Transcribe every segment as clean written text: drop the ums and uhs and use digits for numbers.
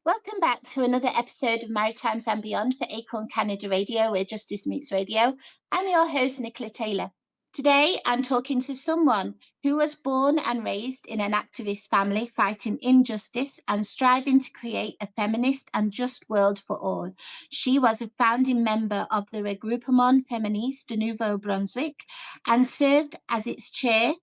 Welcome back to another episode of Maritimes and Beyond for ACORN Canada Radio, where justice meets radio. I'm your host, Nichola Taylor. Today, I'm talking to someone who was born and raised in an activist family fighting injustice and striving to create a feminist and just world for all. She was a founding member of the Regroupement Féministe de Nouveau-Brunswick and served as its chair.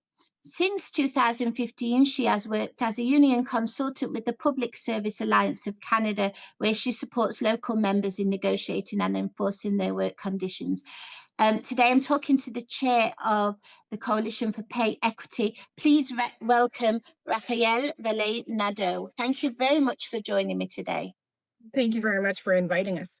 Since 2015, she has worked as a union consultant with the Public Service Alliance of Canada, where she supports local members in negotiating and enforcing their work conditions. Today, I'm talking to the chair of the Coalition for Pay Equity. Please welcome Raphaëlle Valay-Nadeau. Thank you very much for joining me today. Thank you very much for inviting us.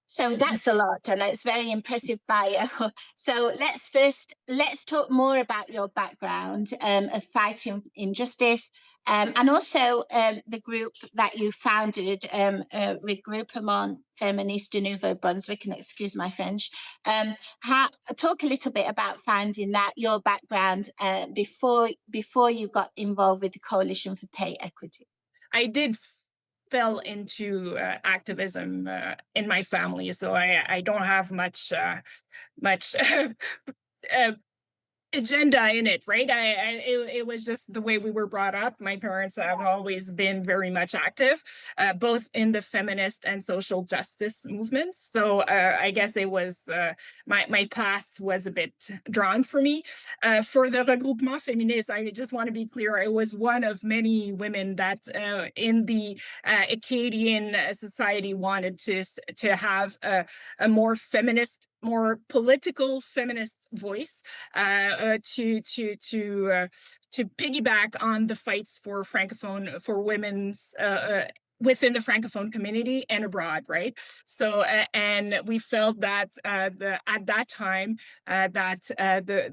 So that's a lot, and it's very impressive bio. So let's talk more about your background of fighting injustice, and also the group that you founded, Regroupement Féministe de Nouveau-Brunswick, and excuse my French. Talk a little bit about finding that, your background before you got involved with the Coalition for Pay Equity. I did fell into activism in my family, so I don't have much uh, agenda in it, right? It was just the way we were brought up. My parents have always been very much active, both in the feminist and social justice movements. So I guess it was my path was a bit drawn for me. For the regroupement féministe, I just want to be clear. I was one of many women that in the Acadian society wanted to have a more feminist, more political feminist voice, to piggyback on the fights for francophone, for women's within the francophone community and abroad, right? So and we felt that at that time that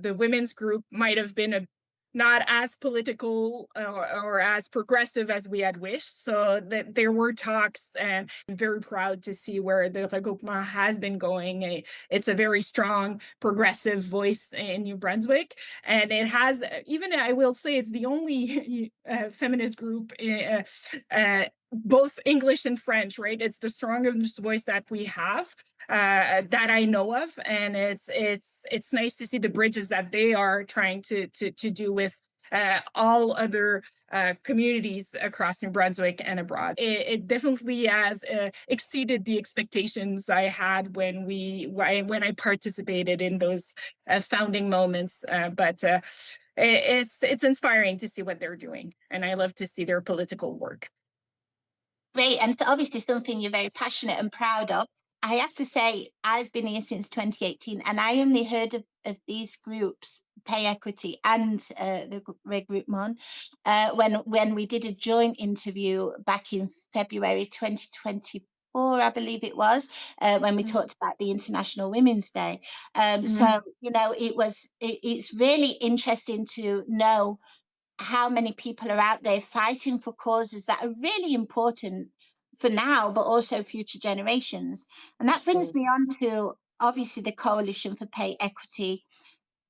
the women's group might have been not as political or as progressive as we had wished. So that there were talks, and I'm very proud to see where the regroupement has been going. It's a very strong progressive voice in New Brunswick, and it has, even I will say, it's the only feminist group both English and French, right? It's the strongest voice that we have, that I know of, and it's nice to see the bridges that they are trying to do with all other communities across New Brunswick and abroad. It definitely has exceeded the expectations I had when I participated in those founding moments. But it's inspiring to see what they're doing, and I love to see their political work. Great, and so obviously something you're very passionate and proud of. I have to say, I've been here since 2018, and I only heard of these groups, Pay Equity and the Regroupement, when we did a joint interview back in February 2024, I believe it was, when we talked about the International Women's Day. So, you know, it's really interesting to know how many people are out there fighting for causes that are really important for now, but also future generations. And that brings me on to obviously the Coalition for Pay Equity.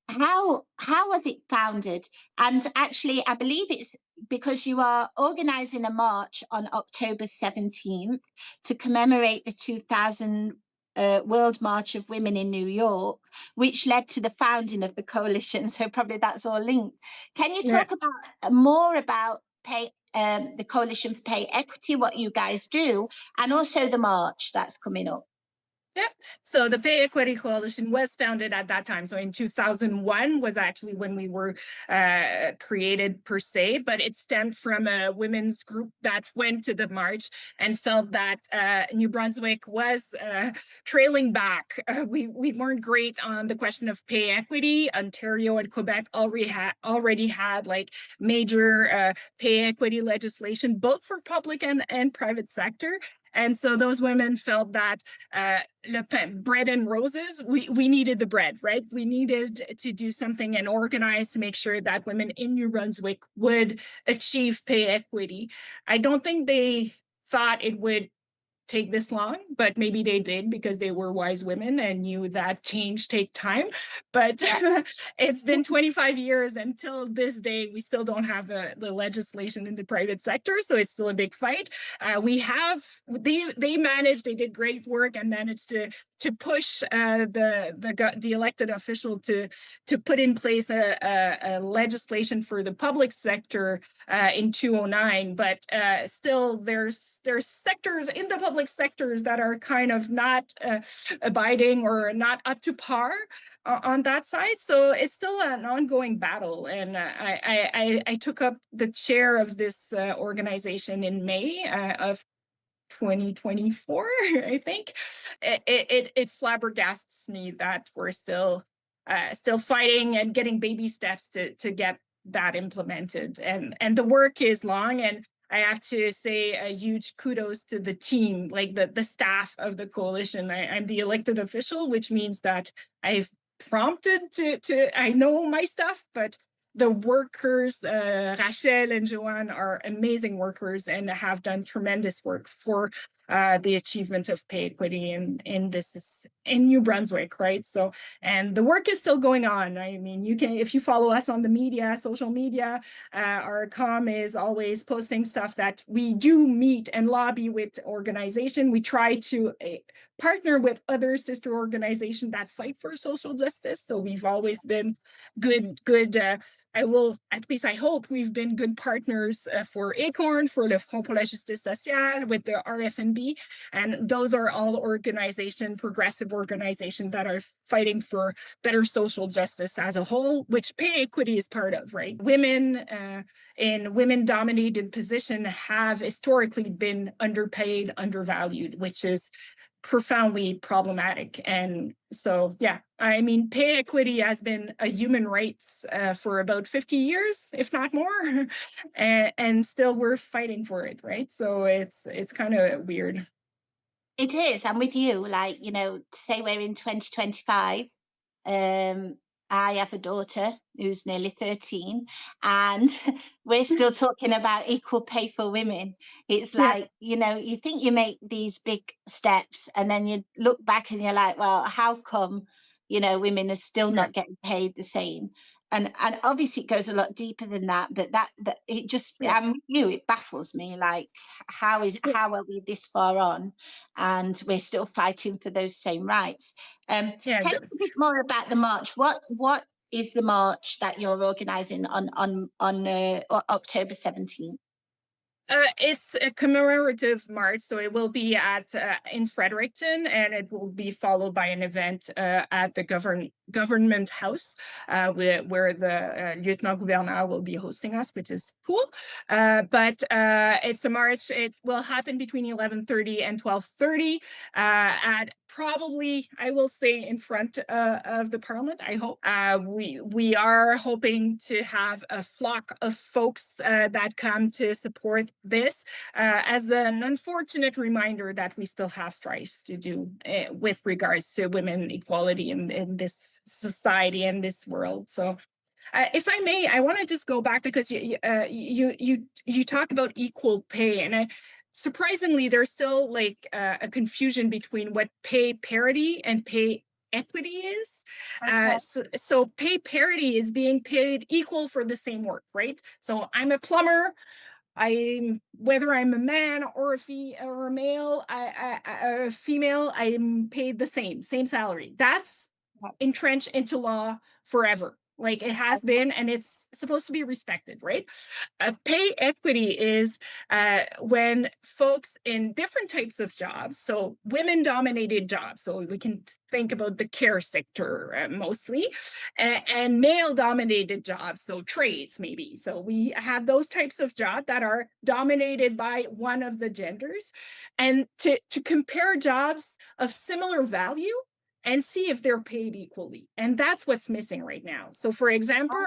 How was it founded? And actually, I believe it's because you are organizing a march on October 17th to commemorate the 2000 World March of Women in New York, which led to the founding of the coalition. So probably that's all linked. Can you talk about more about the Coalition for Pay Equity, what you guys do, and also the march that's coming up? Yep. So the Pay Equity Coalition was founded at that time. So in 2001 was actually when we were created per se, but it stemmed from a women's group that went to the march and felt that New Brunswick was trailing back. We weren't great on the question of pay equity. Ontario and Quebec already had like major pay equity legislation, both for public and private sector. And so those women felt that bread and roses, we needed the bread, right? We needed to do something and organize to make sure that women in New Brunswick would achieve pay equity. I don't think they thought it would take this long, but maybe they did because they were wise women and knew that change take time. But it's been 25 years until this day. We still don't have the legislation in the private sector, so it's still a big fight. They did great work and managed to push the elected official to put in place a legislation for the public sector in 2009, but still there's sectors in the public sectors that are kind of not abiding or not up to par on that side. So it's still an ongoing battle. And I took up the chair of this organization in May of 2024, I think. It flabbergasts me that we're still fighting and getting baby steps to get that implemented. And the work is long, and I have to say a huge kudos to the team, like the staff of the coalition. I'm the elected official, which means that I've prompted I know my stuff, but the workers, Rachel and Joanne, are amazing workers and have done tremendous work for the achievement of pay equity in New Brunswick, right? So, and the work is still going on. I mean, you can, if you follow us on the media, social media, our com is always posting stuff that we do meet and lobby with organization. We try to partner with other sister organizations that fight for social justice. So we've always been good. At least I hope we've been good partners for ACORN, for le Front pour la Justice Sociale, with the RFNB. And those are all progressive organizations that are fighting for better social justice as a whole, which pay equity is part of, right? Women in women-dominated positions have historically been underpaid, undervalued, which is profoundly problematic. And so, yeah, I mean, pay equity has been a human rights for about 50 years, if not more, and still we're fighting for it, right? So it's kind of weird. It is. I'm with you. Like, to say we're in 2025, um, I have a daughter who's nearly 13, and we're still talking about equal pay for women. It's Yeah, like, you think you make these big steps, and then you look back and you're like, well, how come, women are still yeah, not getting paid the same? And obviously it goes a lot deeper than that, but that it just, yeah. I'm with you, it baffles me. Like, how are we this far on and we're still fighting for those same rights? Yeah, Tell us a bit more about the march. What is the march that you're organising on October 17th? it's a commemorative march, so it will be at in Fredericton, and it will be followed by an event at the government house, where the lieutenant gouverneur will be hosting us, which is cool. But it's a march. It will happen between 11:30 and 12:30 at probably, I will say, in front of the Parliament. I hope we are hoping to have a flock of folks that come to support this, as an unfortunate reminder that we still have strifes to do with regards to women equality in this society and this world. So if I may, I want to just go back because you talk about equal pay, and surprisingly, there's still like a confusion between what pay parity and pay equity is. Okay. So pay parity is being paid equal for the same work, right? So I'm a plumber. Whether I'm a man or a male, a female, I'm paid the same salary. That's entrenched into law forever. Like it has been, and it's supposed to be respected, right? Pay equity is when folks in different types of jobs, so women-dominated jobs, so we can think about the care sector mostly, and male-dominated jobs, so trades maybe. So we have those types of jobs that are dominated by one of the genders, and to compare jobs of similar value and see if they're paid equally. And that's what's missing right now. So for example,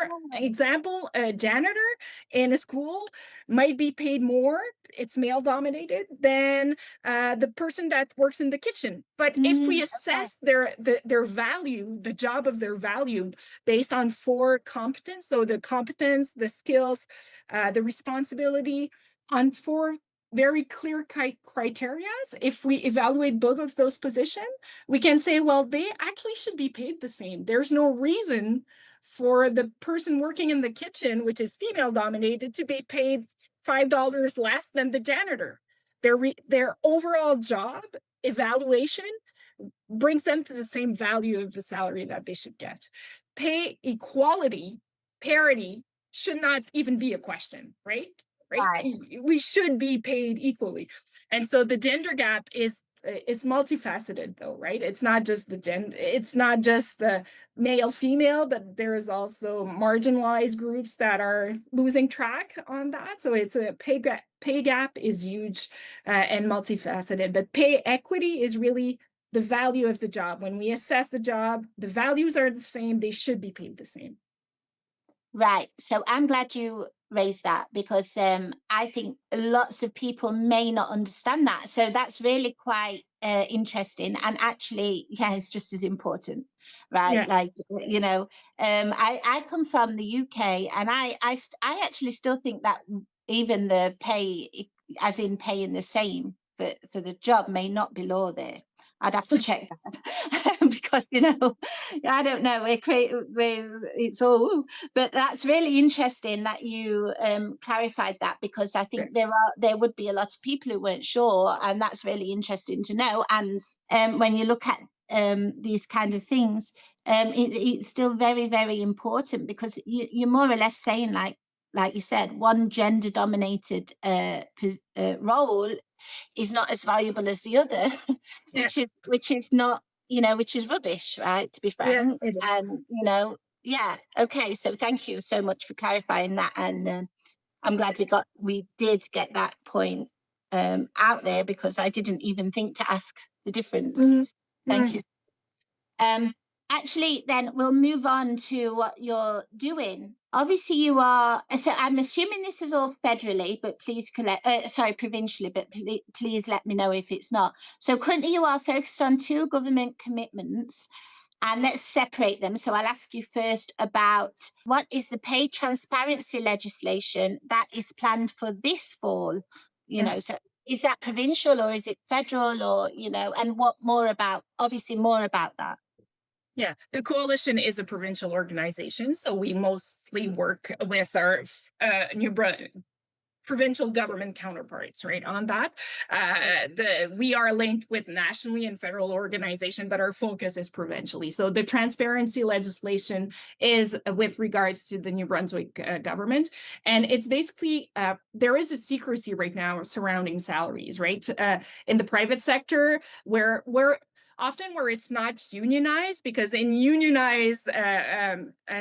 a janitor in a school might be paid more, it's male dominated, than the person that works in the kitchen. But if we Okay. assess their value, the job of their value based on four competence, so the competence, the skills, the responsibility, on four very clear criteria, if we evaluate both of those positions, we can say, well, they actually should be paid the same. There's no reason for the person working in the kitchen, which is female dominated, to be paid $5 less than the janitor. Their overall job evaluation brings them to the same value of the salary that they should get. Pay equality, parity should not even be a question, right? Right? Right. We should be paid equally. And so the gender gap is multifaceted though, right? It's not just the male female, but there is also marginalized groups that are losing track on that. So it's a pay gap is huge and multifaceted, but pay equity is really the value of the job. When we assess the job, the values are the same, they should be paid the same. Right. So I'm glad you raised that because I think lots of people may not understand that. So that's really quite interesting. And actually, yeah, it's just as important, right? Yeah. Like, I come from the UK and I actually still think that even the pay, as in paying the same for the job, may not be law there. I'd have to check that because, I don't know. It's all, but that's really interesting that you clarified that because I think there would be a lot of people who weren't sure, and that's really interesting to know. And when you look at these kind of things, it's still very, very important because you're more or less saying, like you said, one gender dominated role is not as valuable as the other, Yeah. which is not, which is rubbish, right? To be Yeah, frank. it is. And yeah, okay. So thank you so much for clarifying that, and I'm glad we did get that point out there because I didn't even think to ask the difference. Mhm. Thank Right. you. Um, Actually, then we'll move on to what you're doing. Obviously, you are. So I'm assuming this is all federally, but please provincially, but please let me know if it's not. So currently, you are focused on two government commitments, and let's separate them. So I'll ask you first about what is the pay transparency legislation that is planned for this fall. Yeah. So is that provincial or is it federal, or and what more about? Obviously, more about that. Yeah, the coalition is a provincial organization, so we mostly work with our New provincial government counterparts, right? On that, we are linked with nationally and federal organization, but our focus is provincially. So the transparency legislation is with regards to the New Brunswick government, and it's basically there is a secrecy right now surrounding salaries, right? In the private sector, where often where it's not unionized, because in unionized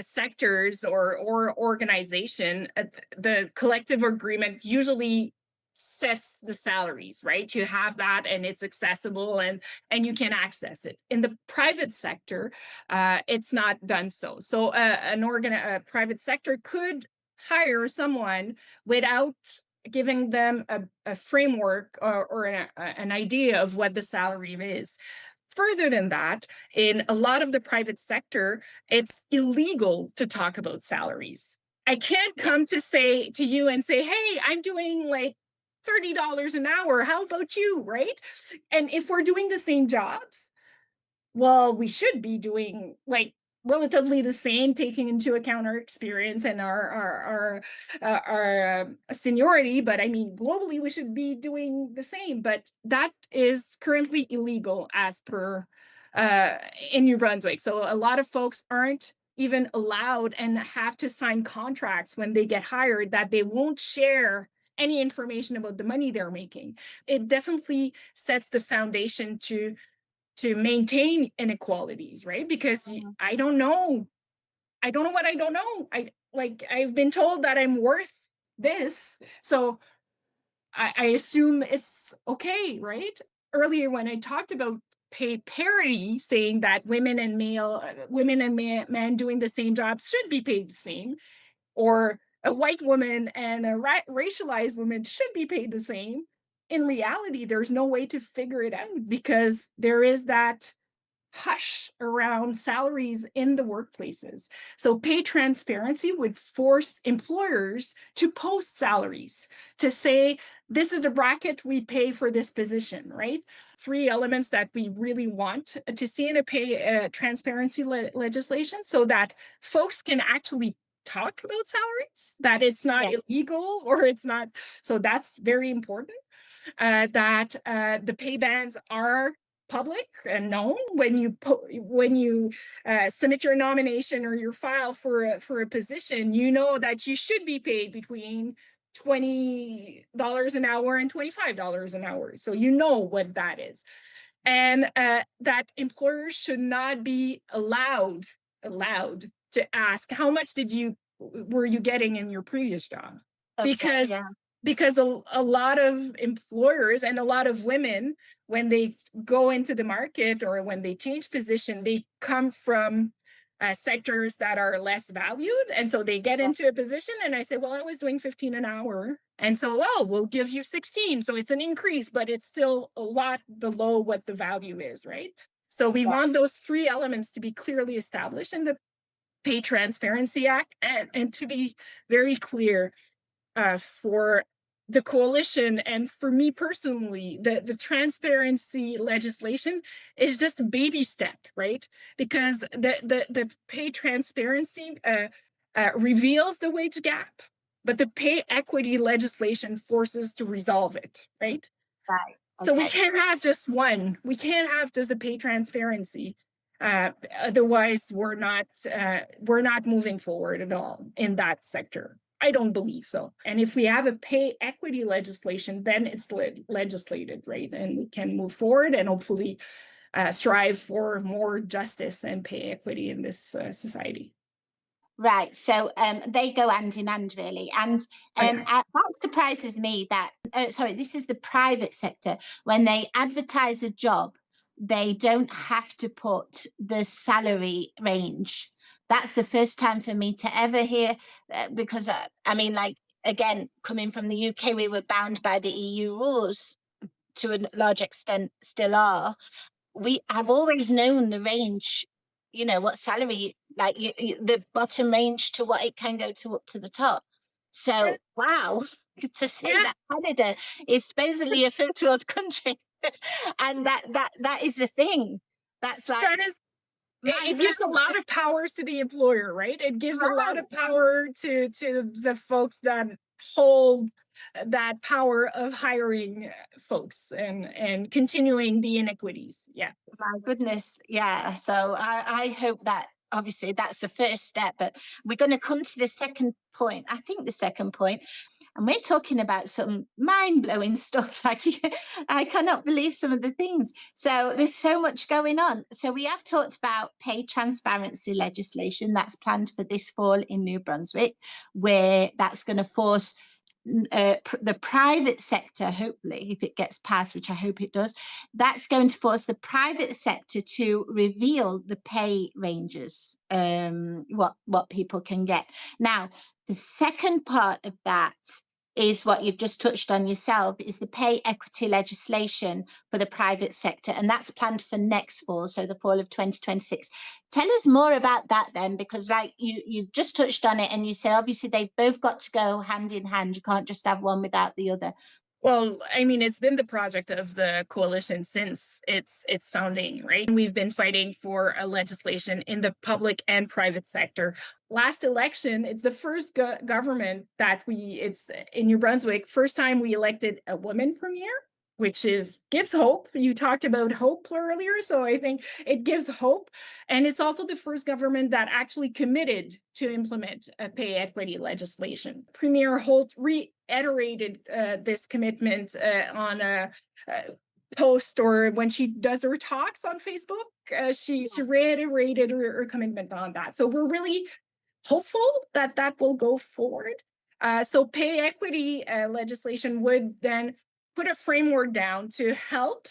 sectors or organization, the collective agreement usually sets the salaries, right? You have that and it's accessible and you can access it. In the private sector, it's not done so. So a private sector could hire someone without giving them a framework or an idea of what the salary is. Further than that, in a lot of the private sector, it's illegal to talk about salaries. I can't come to you and say, hey, I'm doing like $30 an hour. How about you? Right. And if we're doing the same jobs, well, we should be doing like relatively the same, taking into account our experience and our seniority. But I mean, globally, we should be doing the same. But that is currently illegal as per in New Brunswick. So a lot of folks aren't even allowed and have to sign contracts when they get hired that they won't share any information about the money they're making. It definitely sets the foundation to maintain inequalities, right? Because Mhm. I don't know what I don't know. I've been told that I'm worth this, so I assume it's okay, right? Earlier when I talked about pay parity, saying that women and men doing the same job should be paid the same, or a white woman and a racialized woman should be paid the same. In reality, there's no way to figure it out because there is that hush around salaries in the workplaces. So pay transparency would force employers to post salaries, to say, this is the bracket we pay for this position, right? Three elements that we really want to see in a pay transparency legislation, so that folks can actually talk about salaries, that it's not Yeah. illegal or it's not. So that's very important. That the pay bands are public and known when you submit your nomination or your file for a position. You know that you should be paid between $20 an hour and $25 an hour. So you know what that is, and that employers should not be allowed to ask how much did you were you getting in your previous job, Okay. because Yeah. a lot of employers and a lot of women, when they go into the market or when they change position, they come from sectors that are less valued, and so they get Yeah. into a position and I say, well, I was doing 15 an hour, and so, well, we'll give you 16, so it's an increase, but it's still a lot below what the value is, right? So we Yeah. want those three elements to be clearly established in the Pay Transparency Act, and to be very clear, for the coalition and for me personally, the transparency legislation is just a baby step, right? Because the pay transparency reveals the wage gap, but the pay equity legislation forces to resolve it, right? Right. So we Okay. can't have just one. We can't have just a pay transparency. Otherwise, we're not moving forward at all in that sector. I don't believe so. And if we have a pay equity legislation, then it's legislated, right? And we can move forward and hopefully strive for more justice and pay equity in this society. Right. So they go hand in hand, really. And Oh, yeah. that surprises me that, sorry, this is the private sector. When they advertise a job, they don't have to put the salary range. That's the first time for me to ever hear, because I mean, like, again, coming from the UK, we were bound by the EU rules to a large extent, still are. We have always known the range, what salary, like the bottom range to what it can go to up to the top. Yeah. So, wow, to say Yeah. that Canada is supposedly a first world country, and that is the thing. That's like, That is, my it gives a God, lot of powers to the employer, right? It gives a lot right. of power to the folks that hold that power of hiring folks and continuing the inequities. Yeah. My goodness, yeah. So I hope that obviously that's the first step, but we're going to come to the second point. I think the second point, and we're talking about some mind blowing stuff. Like, I cannot believe some of the things. So there's so much going on. So we have talked about pay transparency legislation that's planned for this fall in New Brunswick, where that's going to force the private sector, hopefully, if it gets passed, which I hope it does, that's going to force the private sector to reveal the pay ranges, what people can get. Now, the second part of that is what you've just touched on yourself, is the pay equity legislation for the private sector, and that's planned for next fall, so the fall of 2026. Tell us more about that then, because like you just touched on it and you said obviously they've both got to go hand in hand. You can't just have one without the other. Well, I mean, it's been the project of the coalition since its founding, right? We've been fighting for a legislation in the public and private sector. Last election, it's the first government that it's in New Brunswick, first time we elected a woman premier, which is gives hope. You talked about hope earlier, so I think it gives hope. And it's also the first government that actually committed to implement a pay equity legislation. Premier Holt reiterated this commitment on a post, or when she does her talks on Facebook, she reiterated her commitment on that. So we're really hopeful that that will go forward. So pay equity legislation would then put a framework down to help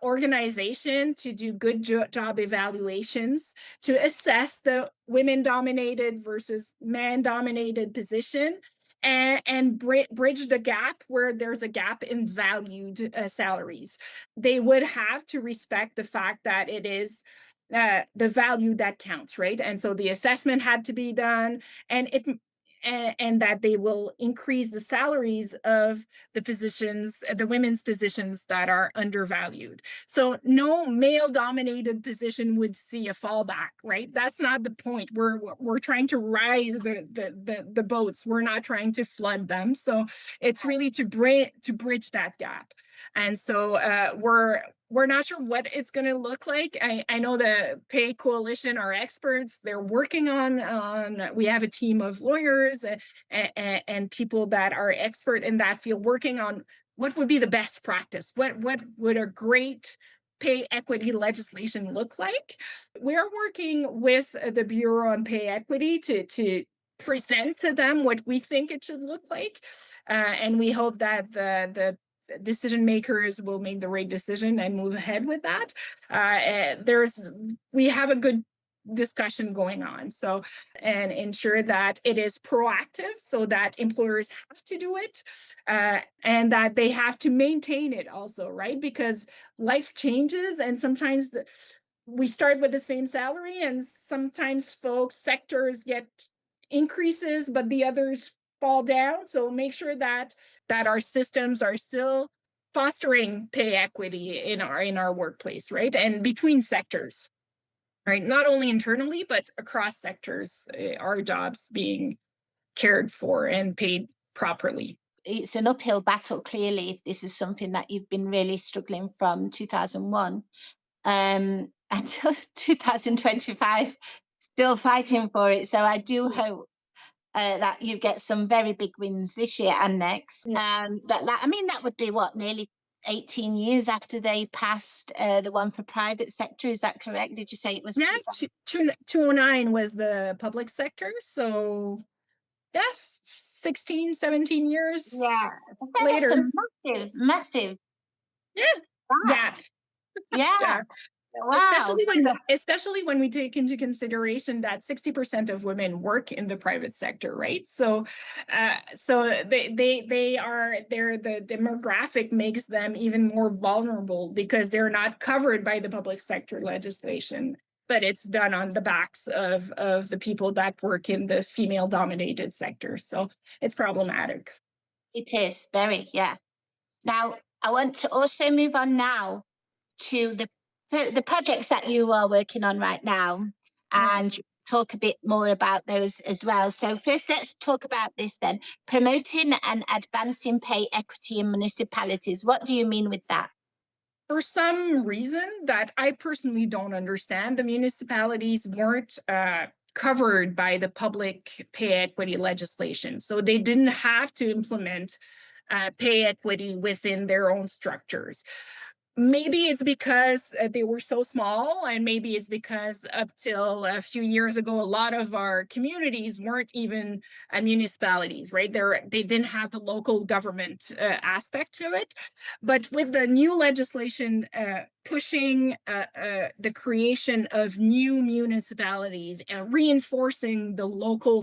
organization to do good job evaluations, to assess the women dominated versus man dominated position, and bridge the gap where there's a gap in valued salaries. They would have to respect the fact that it is the value that counts, right? And so the assessment had to be done, and and that they will increase the salaries of the positions, the women's positions that are undervalued. So no male-dominated position would see a fallback, right? That's not the point. We're trying to rise the boats. We're not trying to flood them. So it's really to bridge that gap. And so we're not sure what it's going to look like. I know the Pay Coalition are experts. They're working on we have a team of lawyers and people that are expert in that field working on what would be the best practice. What would a great pay equity legislation look like? We're working with the Bureau on Pay Equity to present to them what we think it should look like. And we hope that the decision makers will make the right decision and move ahead with that. We have a good discussion going on, so, and ensure that it is proactive so that employers have to do it, and that they have to maintain it also, right? Because life changes, and sometimes we start with the same salary, and sometimes sectors get increases, but the others fall down. So make sure that our systems are still fostering pay equity in our workplace, right? And between sectors, right? Not only internally, but across sectors, our jobs being cared for and paid properly. It's an uphill battle, clearly, if this is something that you've been really struggling from 2001 until 2025, still fighting for it. So I do hope that you get some very big wins this year and next. Yeah. But I mean, that would be what, nearly 18 years after they passed the one for private sector. Is that correct? Did you say it was Yeah, 2000? 2009 was the public sector. So yeah, 16, 17 years Yeah, that's a later. massive, massive Yeah. gap. Yeah. Yeah, Yeah. wow. Especially when we take into consideration that 60% of women work in the private sector, right? So the demographic makes them even more vulnerable because they're not covered by the public sector legislation, but it's done on the backs of the people that work in the female dominated sector. So it's problematic. It is very, yeah. Now, I want to also move on now to the projects that you are working on right now, Mm. and talk a bit more about those as well. So first, let's talk about this then. Promoting and advancing pay equity in municipalities. What do you mean with that? For some reason that I personally don't understand, the municipalities weren't covered by the public pay equity legislation. So they didn't have to implement pay equity within their own structures. Maybe it's because they were so small, and maybe it's because up till a few years ago, a lot of our communities weren't even municipalities, right? They didn't have the local government aspect to it. But with the new legislation pushing the creation of new municipalities and reinforcing the local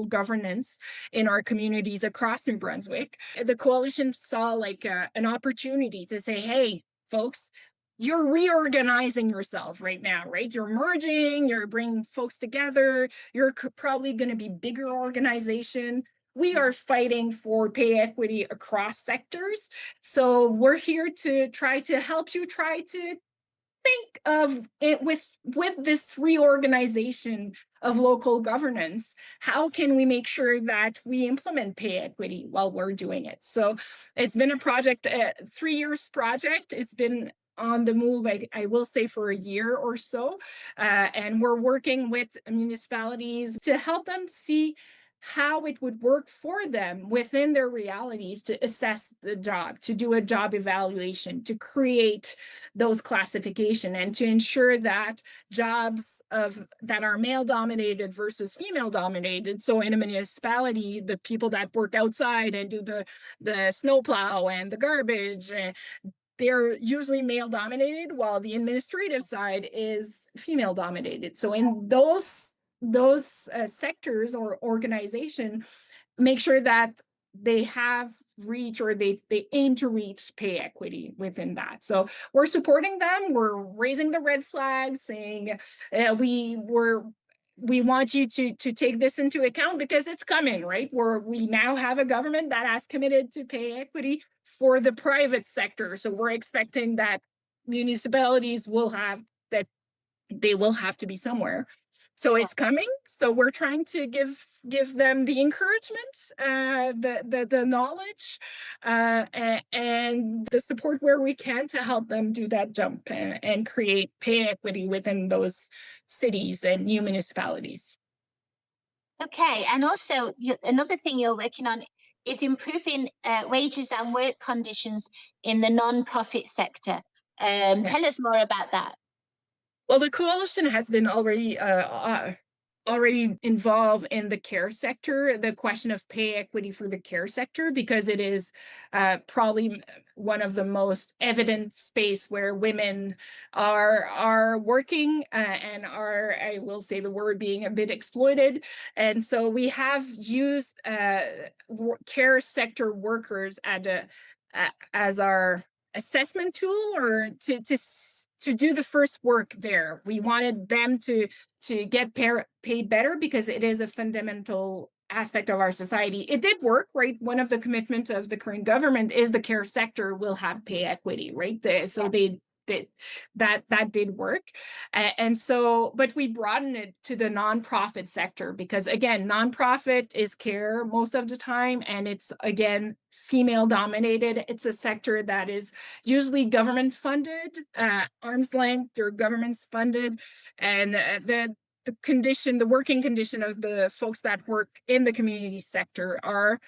governance in our communities across New Brunswick, the coalition saw like an opportunity to say, hey, folks, you're reorganizing yourself right now, right? You're merging, you're bringing folks together, you're probably going to be bigger organization. We are fighting for pay equity across sectors. So we're here to try to help you try to think of it with this reorganization of local governance. How can we make sure that we implement pay equity while we're doing it? So it's been a project, 3 years project. It's been on the move, I will say, for a year or so, and we're working with municipalities to help them see how it would work for them within their realities to assess the job, to do a job evaluation, to create those classification, and to ensure that jobs that are male dominated versus female dominated. So in a municipality, the people that work outside and do the snowplow and the garbage, they're usually male dominated, while the administrative side is female dominated. So in those sectors or organization, make sure that they have reach, or they aim to reach pay equity within that. So we're supporting them. We're raising the red flag, saying we want you to take this into account because it's coming, right? We now have a government that has committed to pay equity for the private sector. So we're expecting that municipalities will have that, they will have to be somewhere. So Yeah. it's coming. So we're trying to give them the encouragement, the knowledge, and the support where we can to help them do that jump and create pay equity within those cities and new municipalities. Okay, and also another thing you're working on is improving wages and work conditions in the non-profit sector. Yeah. Tell us more about that. Well, the coalition has been already involved in the care sector, the question of pay equity for the care sector, because it is probably one of the most evident space where women are working and are, I will say the word, being a bit exploited. And so we have used care sector workers as our assessment tool, or to do the first work there. We wanted them to get paid better because it is a fundamental aspect of our society. It did work, right? One of the commitments of the current government is the care sector will have pay equity, right? So that did work. And so, but we broaden it to the nonprofit sector because, again, nonprofit is care most of the time, and it's, again, female dominated. It's a sector that is usually government funded, arm's length or government funded, and the working condition of the folks that work in the community sector are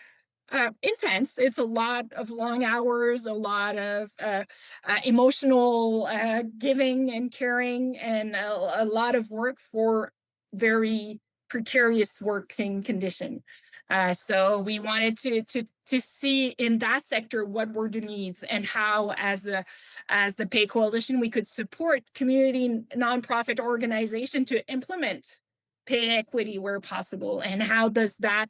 intense. It's a lot of long hours, a lot of emotional giving and caring, and a lot of work for very precarious working condition. So we wanted to see in that sector what were the needs, and how, as the Pay Coalition, we could support community nonprofit organization to implement pay equity where possible, and how does that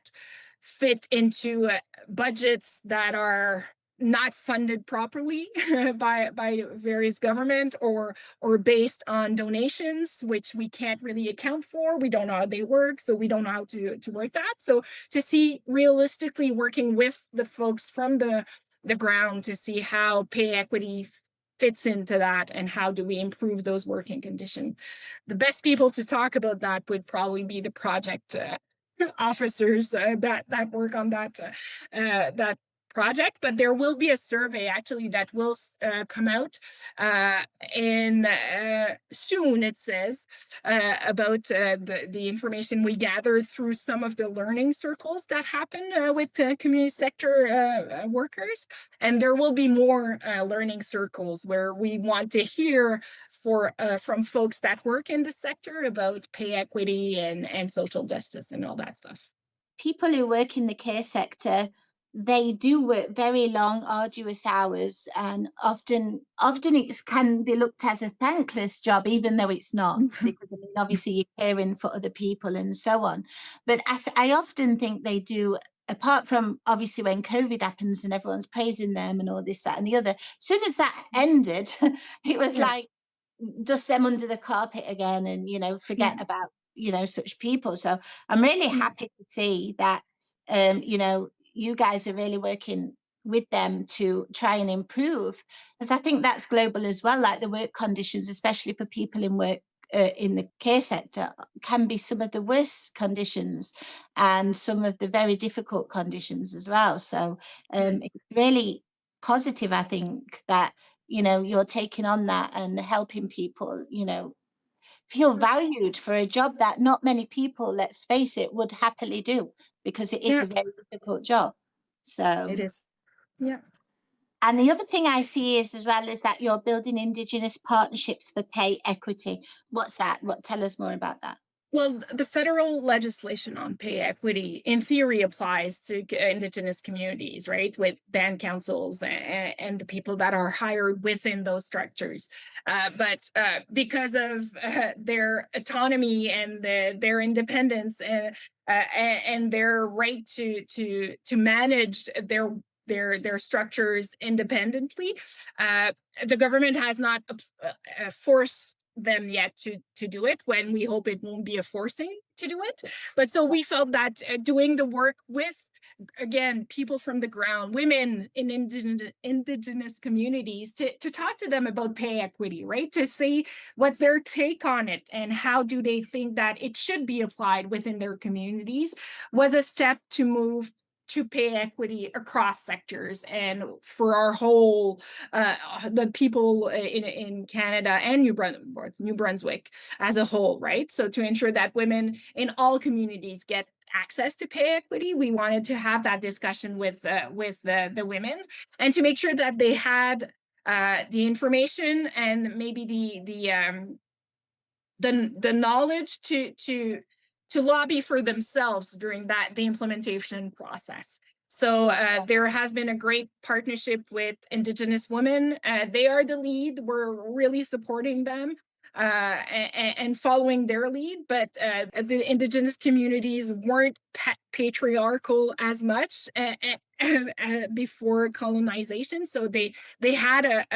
fit into budgets that are not funded properly by various government, or based on donations, which we can't really account for. We don't know how they work, so we don't know how to work that. So to see realistically working with the folks from the ground to see how pay equity fits into that, and how do we improve those working conditions. The best people to talk about that would probably be the project officers that work on that project. But there will be a survey actually that will come out in soon, it says, about the information we gather through some of the learning circles that happen with community sector workers. And there will be more learning circles where we want to hear from folks that work in the sector about pay equity and social justice and all that stuff. People who work in the care sector, they do work very long, arduous hours, and often it can be looked as a thankless job, even though it's not, because I mean, obviously you're caring for other people and so on. But I often think they do. Apart from obviously when COVID happens and everyone's praising them and all this, that, and the other, as soon as that ended, it was Yeah. like dust them under the carpet again, and Yeah. forget about such people. So I'm really Yeah. happy to see that you guys are really working with them to try and improve, because I think that's global as well. Like the work conditions, especially for people in work in the care sector, can be some of the worst conditions and some of the very difficult conditions as well. So it's really positive, I think, that you're taking on that and helping people feel valued for a job that not many people, let's face it, would happily do, because it is Yeah, a very difficult job. it So, is. Yeah. and the other thing I see is as well is that you're building Indigenous partnerships for pay equity. What's that? Tell us more about that. Well, the federal legislation on pay equity, in theory, applies to Indigenous communities, right? With band councils and the people that are hired within those structures. But because of their autonomy and their independence and their right to manage their structures independently. The government has not forced them yet to do it, when we hope it won't be a forcing to do it. But so we felt that doing the work with, again, people from the ground, women in indigenous communities, to talk to them about pay equity, right? To see what their take on it and how do they think that it should be applied within their communities, was a step to move to pay equity across sectors and for our whole, the people in Canada and New Brunswick as a whole, right? So to ensure that women in all communities get access to pay equity, we wanted to have that discussion with the women, and to make sure that they had the information and maybe the knowledge to lobby for themselves during the implementation process. So there has been a great partnership with Indigenous women. They are the lead. We're really supporting them and following their lead. But the Indigenous communities weren't patriarchal as much before colonization. So they had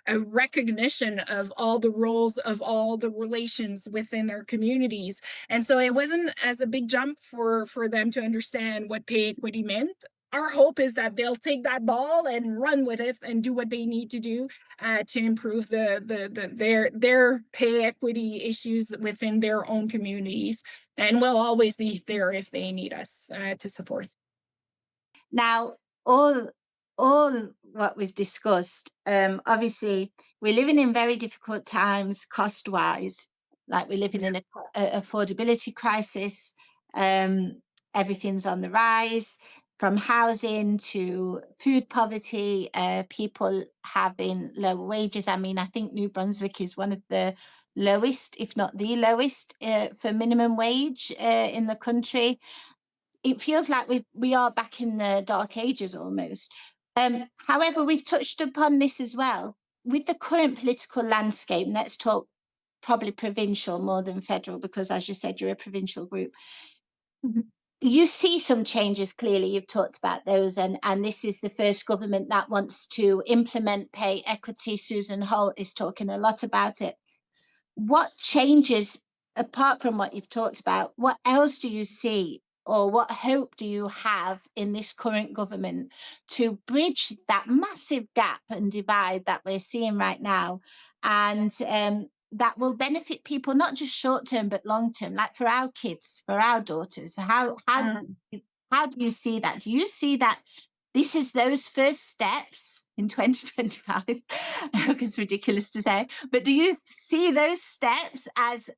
a recognition of all the roles, of all the relations within their communities. And so it wasn't as a big jump for them to understand what pay equity meant. Our hope is that they'll take that ball and run with it and do what they need to do to improve their pay equity issues within their own communities. And we'll always be there if they need us to support. Now, all what we've discussed, obviously, we're living in very difficult times cost-wise. Like, we're living in a affordability crisis. Everything's on the rise, from housing to food poverty, people having lower wages. I mean, I think New Brunswick is one of the lowest, if not the lowest, for minimum wage in the country. It feels like we are back in the dark ages almost. However, we've touched upon this as well. With the current political landscape, let's talk probably provincial more than federal, because as you said, you're a provincial group. Mm-hmm. You see some changes, clearly. You've talked about those, and this is the first government that wants to implement pay equity. Susan Holt is talking a lot about it. What changes, apart from what you've talked about, what else do you see, or what hope do you have in this current government to bridge that massive gap and divide that we're seeing right now, and that will benefit people not just short term but long term, like for our kids, for our daughters? How do you see that? Do you see that this is those first steps in 2025? It's ridiculous to say, but do you see those steps as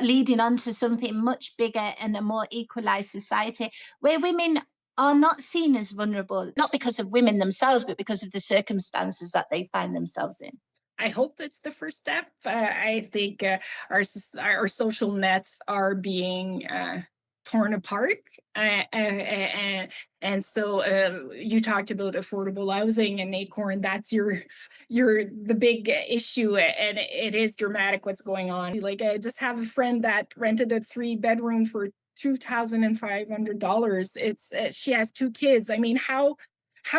leading on to something much bigger and a more equalized society, where women are not seen as vulnerable, not because of women themselves, but because of the circumstances that they find themselves in? I hope that's the first step. I think our social nets are being torn apart, and so you talked about affordable housing and ACORN. That's the big issue, and it is dramatic what's going on. Like, I just have a friend that rented a 3-bedroom for $2,500. It's she has 2 kids. I mean, how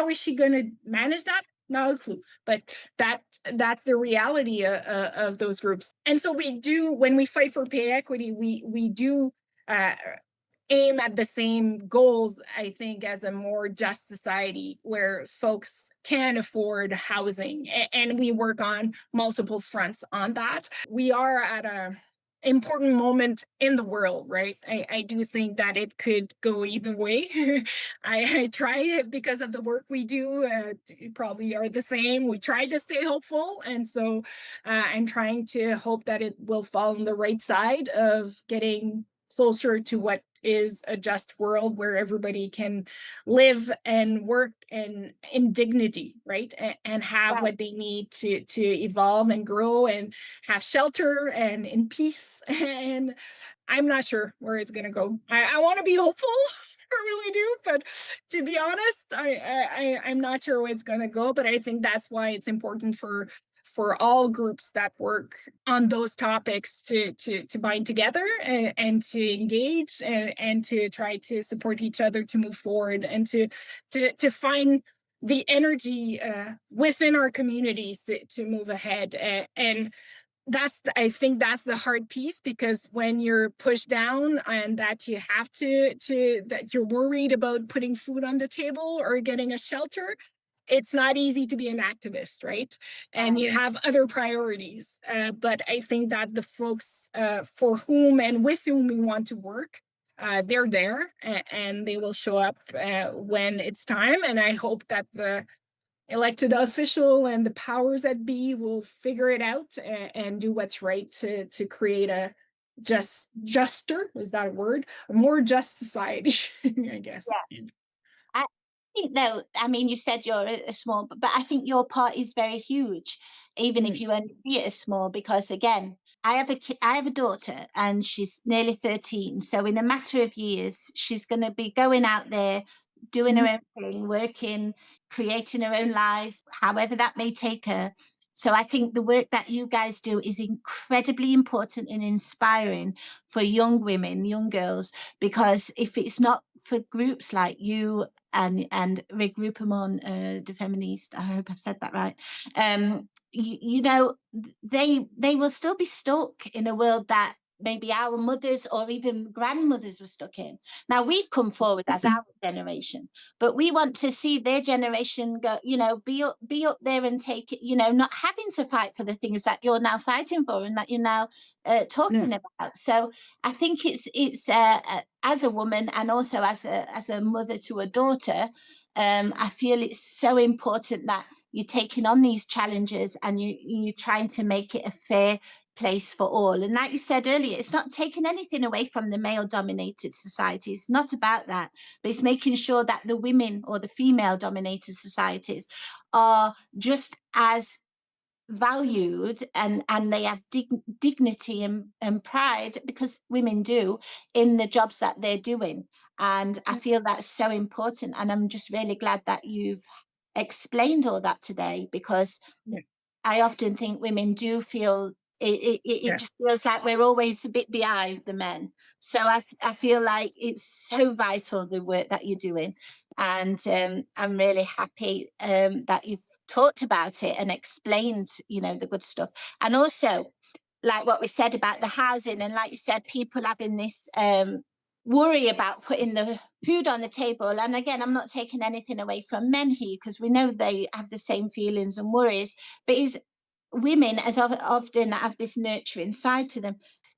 is she going to manage that? Not a clue, but that's the reality of those groups. And so we do, when we fight for pay equity, we do aim at the same goals, I think, as a more just society where folks can afford housing, and we work on multiple fronts on that. We are at a important moment in the world, right? I do think that it could go either way. I try it because of the work we do. You probably are the same. We try to stay hopeful, and so I'm trying to hope that it will fall on the right side of getting closer to what is a just world where everybody can live and work in dignity, right? And have what they need to evolve and grow and have shelter and in peace. And I'm not sure where it's going to go. I want to be hopeful. I really do, but to be honest, I'm not sure where it's going to go. But I think that's why it's important for all groups that work on those topics to bind together and to engage and to try to support each other to move forward and to find the energy within our communities to move ahead. And I think that's the hard piece, because when you're pushed down and that you have to that you're worried about putting food on the table or getting a shelter, it's not easy to be an activist, right? And you have other priorities. But I think that the folks for whom and with whom we want to work, they're there, and they will show up when it's time. And I hope that the elected official and the powers that be will figure it out and do what's right to create a juster, is that a word? A more just society, I guess. I think though, I mean, you said you're a small, but I think your part is very huge, even if Mm, you only see it as small. Because again, I have a daughter, and she's nearly 13. So in a matter of years, she's going to be going out there, doing her mhm, own thing, working, creating her own life, however that may take her. So I think the work that you guys do is incredibly important and inspiring for young women, young girls, because if it's not for groups like you and regroupement de feministe, I hope I've said that right, you know, they will still be stuck in a world that maybe our mothers or even grandmothers were stuck in. Now we've come forward as our generation, but we want to see their generation go, you know, be up there and take it, you know, not having to fight for the things that you're now fighting for and that you're now yeah, talking about. So I think it's as a woman and also as a mother to a daughter, I feel it's so important that you're taking on these challenges and you're trying to make it a fair place for all. And like you said earlier, it's not taking anything away from the male dominated society. It's not about that, but it's making sure that the women or the female dominated societies are just as valued and they have dignity and pride, because women do, in the jobs that they're doing. And I feel that's so important, and I'm just really glad that you've explained all that today, because yeah, I often think women do feel it yeah, just feels like we're always a bit behind the men. So I feel like it's so vital, the work that you're doing. And I'm really happy that you've talked about it and explained, you know, the good stuff. And also, like what we said about the housing, and like you said, people having this worry about putting the food on the table. And again, I'm not taking anything away from men here, because we know they have the same feelings and worries, but is women as often have this nurturing side to them.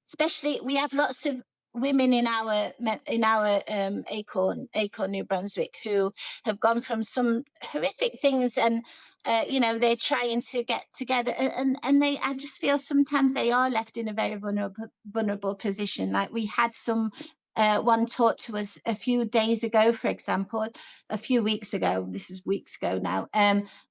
Especially, we have lots of women in our ACORN New Brunswick, who have gone from some horrific things, and you know, they're trying to get together, and they, I just feel sometimes they are left in a very vulnerable position. Like we had some. One taught to us a few days ago, for example, a few weeks ago. This is weeks ago now,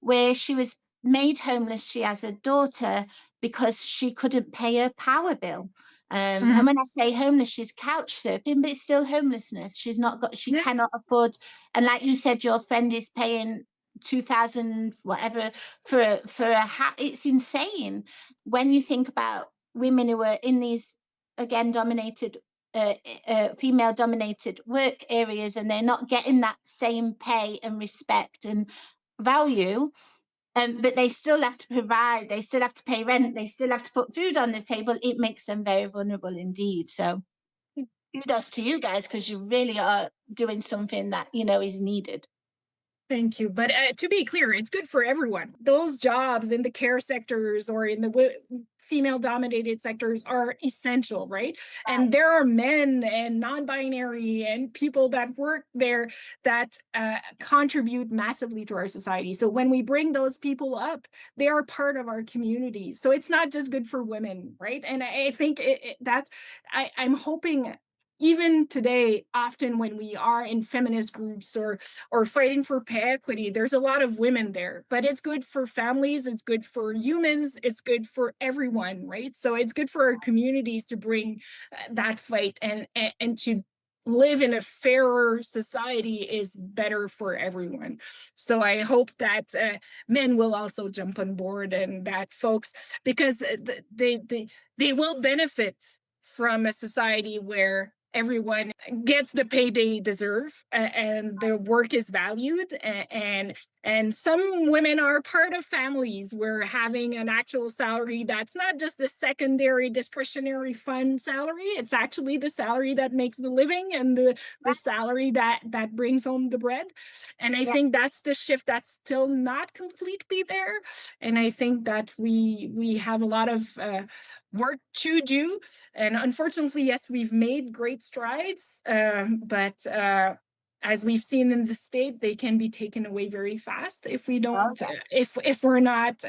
where she was made homeless. She has a daughter because she couldn't pay her power bill. And mhm, when I say homeless, she's couch surfing, but it's still homelessness. She's not got, she yeah, cannot afford. And like you said, your friend is paying 2,000 whatever for a hat. It's insane when you think about women who are in these, again, dominated female dominated work areas, and they're not getting that same pay and respect and value, but they still have to provide, they still have to pay rent, they still have to put food on the table. It makes them very vulnerable indeed. So kudos to you guys, because you really are doing something that, you know, is needed. thank you. But to be clear, it's good for everyone. Those jobs in the care sectors or in the female dominated sectors are essential, right? And there are men and non binary and people that work there that contribute massively to our society. So when we bring those people up, they are part of our community. So it's not just good for women, right? And I think that's, I'm hoping even today, often when we are in feminist groups or fighting for pay equity, there's a lot of women there, but it's good for families, it's good for humans, it's good for everyone, right? So it's good for our communities to bring that fight, and to live in a fairer society is better for everyone. So I hope that men will also jump on board, and that folks, because they will benefit from a society where everyone gets the pay they deserve, and their work is valued, and And some women are part of families where having an actual salary that's not just the secondary discretionary fund salary, it's actually the salary that makes the living and the salary that brings home the bread. And I Yeah. think that's the shift that's still not completely there. And I think that we have a lot of work to do. And unfortunately, yes, we've made great strides, but as we've seen in the state, they can be taken away very fast if we Oh, don't, yeah. if we're not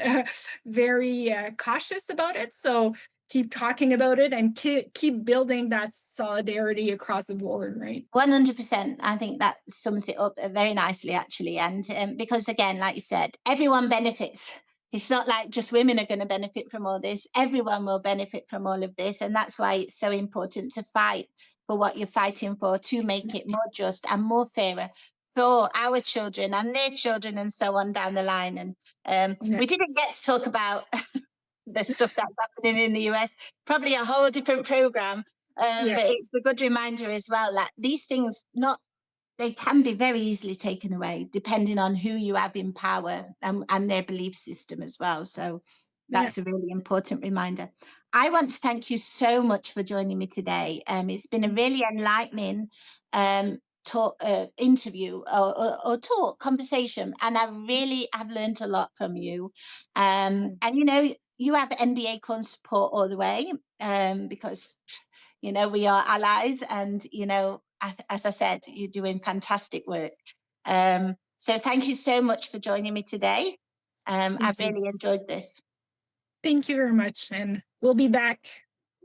very cautious about it. So keep talking about it and keep building that solidarity across the board, right? 100%. I think that sums it up very nicely, actually. And because, again, like you said, everyone benefits. It's not like just women are going to benefit from all this. Everyone will benefit from all of this. And that's why it's so important to fight for what you're fighting for, to make it more just and more fairer for our children and their children and so on down the line. And Yeah. we didn't get to talk about the stuff that's happening in the US, probably a whole different program. Yeah. But it's a good reminder as well that these things not they can be very easily taken away depending on who you have in power and their belief system as well. So Yeah. that's a really important reminder. I want to thank you so much for joining me today. It's been a really enlightening talk, interview or talk conversation, and I really have learned a lot from you. And you have NBA Corn support all the way, because we are allies, and as I said, you're doing fantastic work. So thank you so much for joining me today. I've Thank you. really enjoyed this. Thank you very much. And we'll be back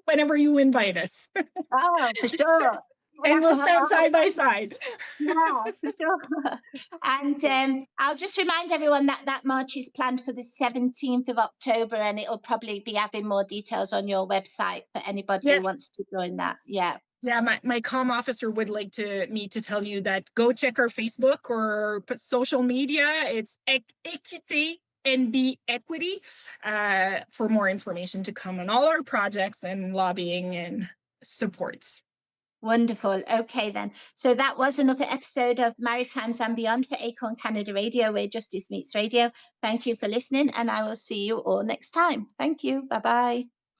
whenever you invite us. Oh, for sure. We And have to we'll have stand our side by side. yeah, for sure. And I'll just remind everyone that that march is planned for the 17th of October, and it'll probably be having more details on your website for anybody Yeah. who wants to join that. Yeah. Yeah, my comm officer would like me to tell you that go check our Facebook or social media. It's Equity NB Equity for more information to come on all our projects and lobbying and supports. Wonderful. Okay, then. So that was another episode of Maritimes and Beyond for ACORN Canada Radio, where justice meets radio. Thank you for listening, and I will see you all next time. Thank you. Bye bye.